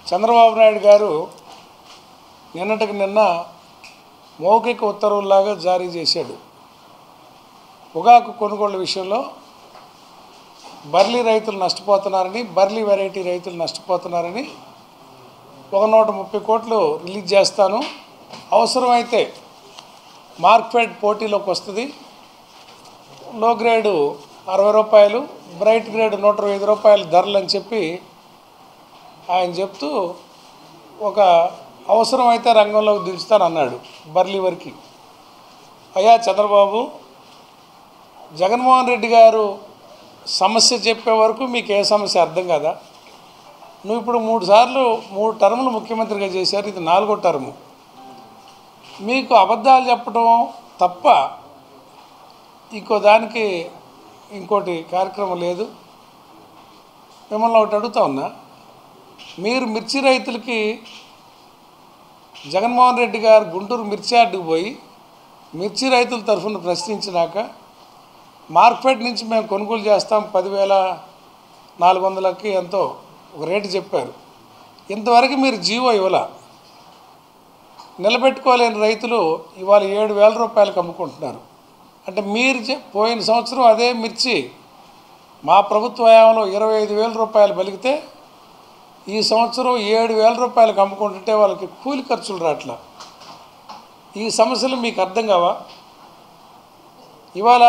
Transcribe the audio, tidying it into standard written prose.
చంద్రబాబు నాయుడు గారు నిన్నటికి నిన్న మౌఖిక ఉత్తర్వుల్లాగా జారీ చేశాడు. పొగాకు కొనుగోళ్ల విషయంలో బర్లీ రైతులు నష్టపోతున్నారని, బర్లీ వెరైటీ రైతులు నష్టపోతున్నారని 130 కోట్లు రిలీజ్ చేస్తాను, అవసరమైతే మార్కెట్ పోటీలోకి వస్తుంది, లో గ్రేడు 60 రూపాయలు, బ్రైట్ గ్రేడ్ 125 రూపాయలు ధరలు అని చెప్పి ఆయన చెప్తూ ఒక అవసరమైతే రంగంలోకి దించుతానన్నాడు బర్లీ వరకు. అయ్యా చంద్రబాబు, జగన్మోహన్ రెడ్డి గారు సమస్య చెప్పే వరకు మీకు ఏ సమస్య అర్థం కదా? నువ్వు ఇప్పుడు 3 టర్ములు ముఖ్యమంత్రిగా చేశారు, ఇది 4వ టర్ము. మీకు అబద్ధాలు చెప్పడం తప్ప ఇంకోటి కార్యక్రమం లేదు. మిమ్మల్ని ఒకటి అడుగుతా ఉన్నా, మీరు మిర్చి రైతులకి జగన్మోహన్ రెడ్డి గారు గుంటూరు మిర్చి యార్డుకు పోయి మిర్చి రైతుల తరఫున ప్రశ్నించినాక మార్కెట్ నుంచి మేము కొనుగోలు చేస్తాం 10,400కి ఎంతో ఒక రేటు చెప్పారు. ఇంతవరకు మీరు జీవో ఇవ్వాల. నిలబెట్టుకోలేని రైతులు ఇవాళ 7,000 రూపాయలకు అమ్ముకుంటున్నారు. అంటే మీరు పోయిన సంవత్సరం అదే మిర్చి మా ప్రభుత్వ హయాంలో 25,000 రూపాయలు బలిగితే ఈ సంవత్సరం 7,000 రూపాయలకు అమ్ముకుంటుంటే వాళ్ళకి కూలి ఖర్చులు రాట్లా. ఈ సమస్యలు మీకు అర్థం కావా? ఇవాళ